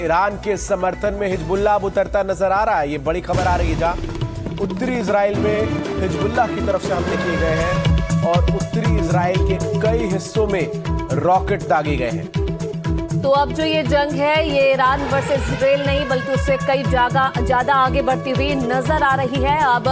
Iran के समर्थन में हिजबुल्लाह अब उतरता नजर आ रहा है। ये बड़ी खबर आ रही है जहां उत्तरी इजराइल में हिजबुल्लाह की तरफ से हमले किए गए हैं और उत्तरी इजराइल के कई हिस्सों में रॉकेट दागे गए हैं। तो अब जो ये जंग है ये ईरान वर्सेस इजराइल नहीं बल्कि उससे कई ज्यादा आगे बढ़ती हुई नजर आ रही है। अब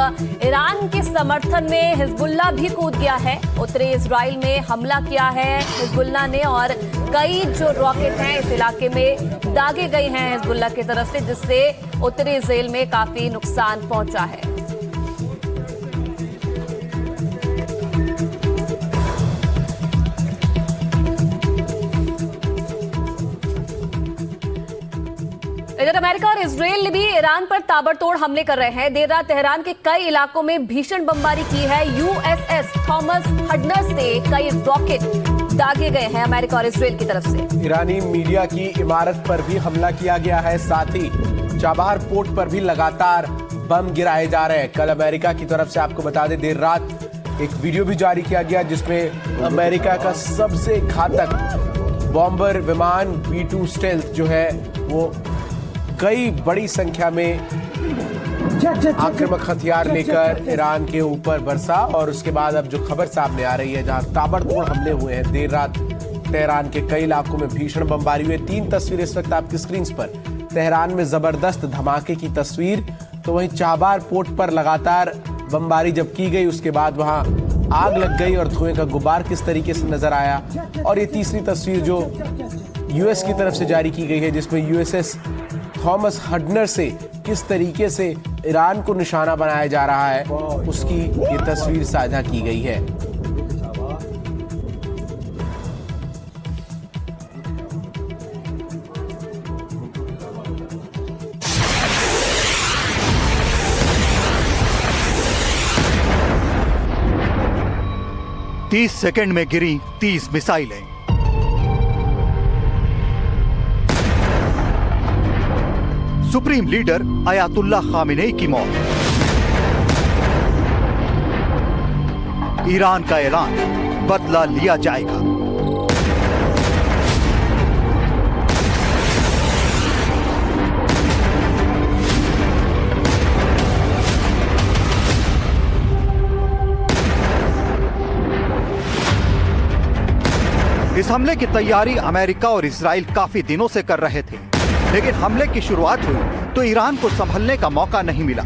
ईरान के समर्थन में हिजबुल्लाह भी कूद गया है। उत्तरी इजराइल में हमला किया है हिजबुल्लाह ने और कई जो रॉकेट हैं इस इलाके में दागे गए हैं हिजबुल्लाह की तरफ से, जिससे उत्तरी इजराइल में काफी नुकसान पहुंचा है। इधर अमेरिका और इजराइल भी ईरान पर ताबड़तोड़ हमले कर रहे हैं। देर रात तेहरान के कई इलाकों में भीषण बमबारी की है। यूएसएस थॉमस हडनर से कई रॉकेट दागे गए हैं अमेरिका और इजराइल की तरफ से। ईरानी मीडिया की इमारत पर भी हमला किया गया है, साथ ही चाबहार पोर्ट पर भी लगातार बम गिराए जा रहे हैं। कल अमेरिका की तरफ से आपको बता दें देर रात एक वीडियो भी जारी किया गया जिसमें अमेरिका का सबसे घातक बॉम्बर विमान B-2 स्टेल्थ जो है वो कई बड़ी संख्या में आक्रामक हथियार लेकर ईरान के ऊपर बरसा। और उसके बाद अब जो खबर सामने आ रही है जहां ताबड़तोड़ हमले हुए हैं। देर रात तेहरान के कई इलाकों में भीषण बमबारी हुई। 3 तस्वीरें इस वक्त आपकी स्क्रीन पर। तेहरान में जबरदस्त धमाके की तस्वीर, तो वहीं चाबहार पोर्ट पर लगातार बमबारी जब की गई उसके बाद वहां आग लग गई और धुएं का गुबार किस तरीके से नजर आया। और ये तीसरी तस्वीर जो यूएस की तरफ से जारी की गई है जिसमें यूएसएस थॉमस हडनर से किस तरीके से ईरान को निशाना बनाया जा रहा है उसकी ये तस्वीर साझा की गई है। तीस सेकंड में गिरी 30 मिसाइलें। सुप्रीम लीडर अयातुल्लाह खामेनेई की मौत। ईरान का ऐलान, बदला लिया जाएगा। इस हमले की तैयारी अमेरिका और इजराइल काफी दिनों से कर रहे थे, लेकिन हमले की शुरुआत हुई तो ईरान को संभलने का मौका नहीं मिला।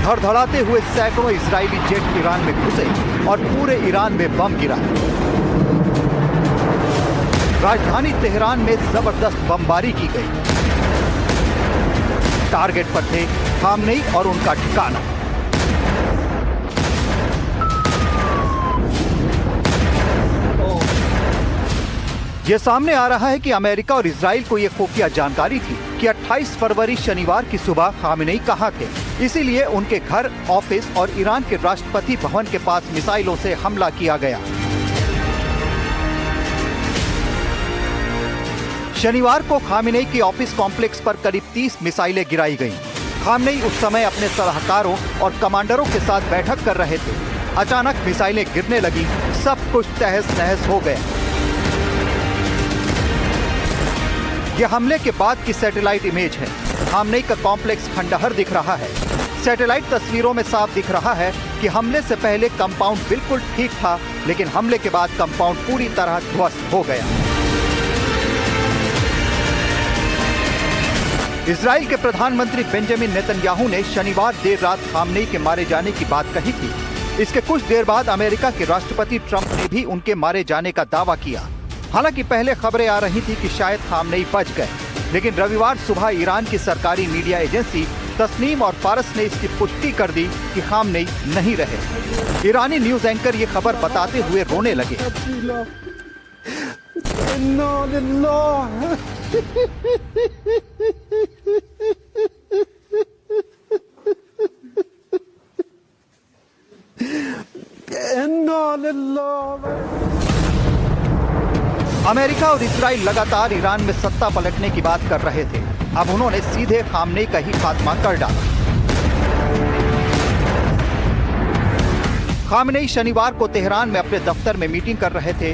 धड़धड़ाते हुए सैकड़ों इजरायली जेट ईरान में घुसे और पूरे ईरान में बम गिराए। राजधानी तेहरान में जबरदस्त बमबारी की गई। टारगेट पर थे खामनेई और उनका ठिकाना। यह सामने आ रहा है कि अमेरिका और इजराइल को यह खुफिया जानकारी थी कि 28 फरवरी शनिवार की सुबह खामेनेई कहां थे। इसीलिए उनके घर, ऑफिस और ईरान के राष्ट्रपति भवन के पास मिसाइलों से हमला किया गया। शनिवार को खामेनेई के ऑफिस कॉम्प्लेक्स पर करीब 30 मिसाइलें गिराई गईं। खामेनेई उस समय अपने सलाहकारों और कमांडरों के साथ बैठक कर रहे थे। अचानक मिसाइलें गिरने लगी, सब कुछ तहस नहस हो गया। यह हमले के बाद की सैटेलाइट इमेज है। खामेनेई का कॉम्प्लेक्स खंडहर दिख रहा है। सैटेलाइट तस्वीरों में साफ दिख रहा है कि हमले से पहले कंपाउंड बिल्कुल ठीक था, लेकिन हमले के बाद कंपाउंड पूरी तरह ध्वस्त हो गया। इजराइल के प्रधानमंत्री बेंजामिन नेतन्याहू ने शनिवार देर रात खामेनेई के मारे जाने की बात कही थी। इसके कुछ देर बाद अमेरिका के राष्ट्रपति ट्रंप ने भी उनके मारे जाने का दावा किया। हालांकि पहले खबरें आ रही थी कि शायद खामेनेई बच गए, लेकिन रविवार सुबह ईरान की सरकारी मीडिया एजेंसी तस्नीम और फारस ने इसकी पुष्टि कर दी कि खामेनेई नहीं रहे। ईरानी न्यूज एंकर ये खबर बताते हुए रोने लगे। अमेरिका और इजराइल लगातार ईरान में सत्ता पलटने की बात कर रहे थे। अब उन्होंने सीधे खामेनेई का ही खात्मा कर डाला। खामनेई शनिवार को तेहरान में अपने दफ्तर में मीटिंग कर रहे थे।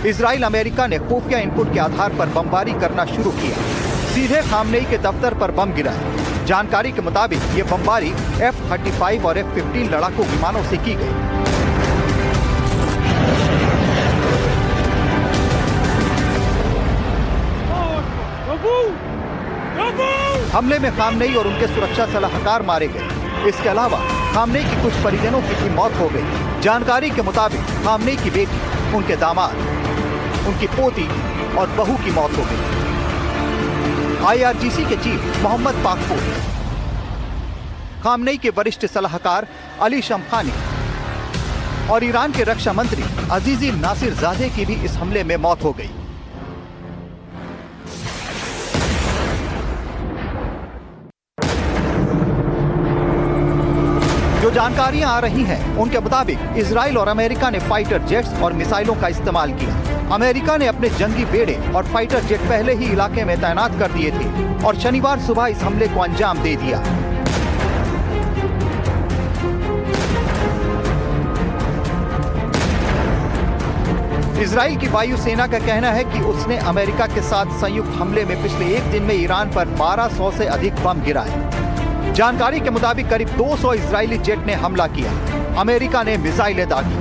इजराइल अमेरिका ने खुफिया इनपुट के आधार पर बमबारी करना शुरू किया। सीधे खामनेई के दफ्तर पर बम गिरा। जानकारी के मुताबिक ये बमबारी F-35 और F-15 लड़ाकू विमानों से की गई। हमले में खामनेई और उनके सुरक्षा सलाहकार मारे गए। इसके अलावा खामनेई की कुछ परिजनों की भी मौत हो गई। जानकारी के मुताबिक खामनेई की बेटी, उनके दामाद, उनकी पोती और बहू की मौत हो गई। IRGC के चीफ मोहम्मद पाकपुर, खामनेई के वरिष्ठ सलाहकार अली शमखानी और ईरान के रक्षा मंत्री अजीजी नासिर ज़ादे की भी इस हमले में मौत हो गई। जो जानकारियां आ रही हैं, उनके मुताबिक इजराइल और अमेरिका ने फाइटर जेट्स और मिसाइलों का इस्तेमाल किया। अमेरिका ने अपने जंगी बेड़े और फाइटर जेट पहले ही इलाके में तैनात कर दिए थे और शनिवार सुबह इस हमले को अंजाम दे दिया। इजराइल की वायुसेना का कहना है कि उसने अमेरिका के साथ संयुक्त हमले में पिछले एक दिन में ईरान पर 1200 से अधिक बम गिराए। जानकारी के मुताबिक करीब 200 इजरायली जेट ने हमला किया। अमेरिका ने मिसाइलें दागी।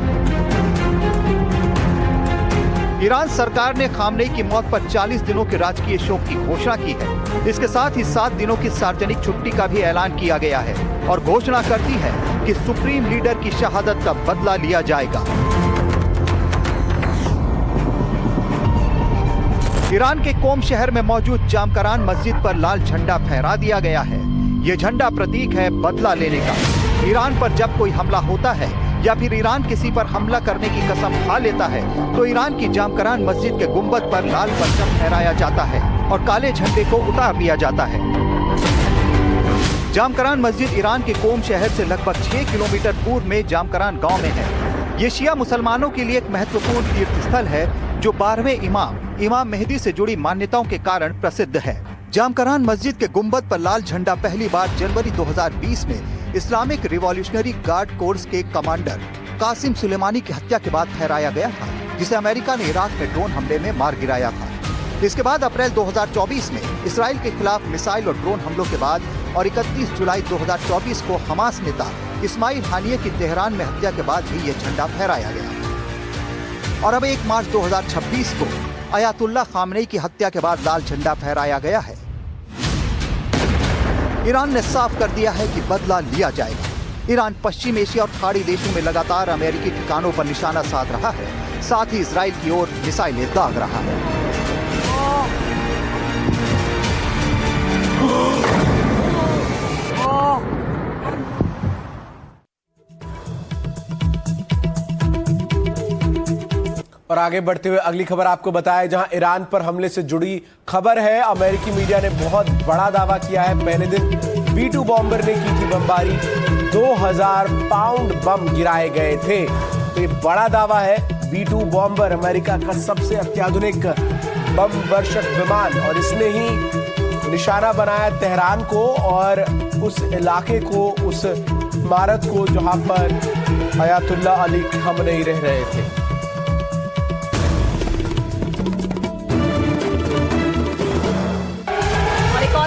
ईरान सरकार ने खामनेई की मौत पर 40 दिनों के राजकीय शोक की घोषणा की है। इसके साथ ही 7 दिनों की सार्वजनिक छुट्टी का भी ऐलान किया गया है और घोषणा करती है कि सुप्रीम लीडर की शहादत का बदला लिया जाएगा। ईरान के कोम शहर में मौजूद जामकरान मस्जिद पर लाल झंडा फहरा दिया गया है। ये झंडा प्रतीक है बदला लेने का। ईरान पर जब कोई हमला होता है या फिर ईरान किसी पर हमला करने की कसम खा लेता है तो ईरान की जामकरान मस्जिद के गुंबद पर लाल परचम फहराया जाता है और काले झंडे को उतार दिया जाता है। जामकरान मस्जिद ईरान के कोम शहर से लगभग 6 किलोमीटर पूर्व में जामकरान गांव में है। ये शिया मुसलमानों के लिए एक महत्वपूर्ण तीर्थ स्थल है जो 12वें इमाम मेहदी से जुड़ी मान्यताओं के कारण प्रसिद्ध है। जामकरान मस्जिद के गुंबद पर लाल झंडा पहली बार जनवरी 2020 में इस्लामिक रिवॉल्यूशनरी गार्ड कोर्स के कमांडर कासिम सुलेमानी की हत्या के बाद फहराया गया था, जिसे अमेरिका ने इराक में ड्रोन हमले में मार गिराया था। इसके बाद अप्रैल 2024 में इसराइल के खिलाफ मिसाइल और ड्रोन हमलों के बाद और 31 जुलाई 2024 को हमास नेता इस्माइल हानिये की तेहरान में हत्या के बाद भी ये झंडा फहराया गया। और अब 1 मार्च 2026 को अयातुल्लाह खामनेई की हत्या के बाद लाल झंडा फहराया गया है। ईरान ने साफ कर दिया है कि बदला लिया जाएगा। ईरान पश्चिम एशिया और खाड़ी देशों में लगातार अमेरिकी ठिकानों पर निशाना साध रहा है, साथ ही इजराइल की ओर मिसाइलें दाग रहा है। और आगे बढ़ते हुए अगली खबर आपको बताएं, जहां ईरान पर हमले से जुड़ी खबर है। अमेरिकी मीडिया ने बहुत बड़ा दावा किया है। पहले दिन B-2 बॉम्बर ने की थी बमबारी। 2000 पाउंड बम गिराए गए थे। तो ये बड़ा दावा है। B-2 बॉम्बर अमेरिका का सबसे अत्याधुनिक बम वर्षक विमान, और इसने ही निशाना बनाया तेहरान को और उस इलाके को, उस इमारत को जहां पर अयातुल्लाह अली खामनेई रह रहे थे।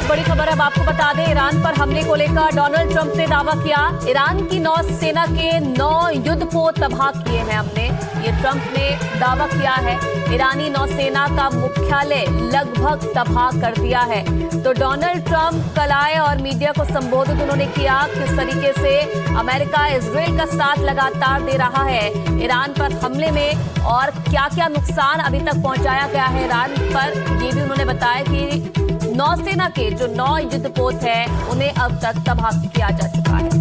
बड़ी खबर अब आपको बता दें, ईरान पर हमले को लेकर डोनाल्ड ट्रंप ने दावा किया। ईरान की नौसेना के 9 युद्धपोत तबाह किए हैं हमने, ये ट्रंप ने दावा किया है। ईरानी नौसेना का मुख्यालय लगभग तबाह कर दिया है। तो डोनाल्ड ट्रंप कल आए और मीडिया को संबोधित उन्होंने किया किस तरीके से अमेरिका इजराइल का साथ लगातार दे रहा है ईरान पर हमले में, और क्या क्या नुकसान अभी तक पहुंचाया गया है ईरान पर। ये भी उन्होंने बताया कि नौसेना के जो 9 युद्धपोत हैं उन्हें अब तक तबाह किया जा चुका है।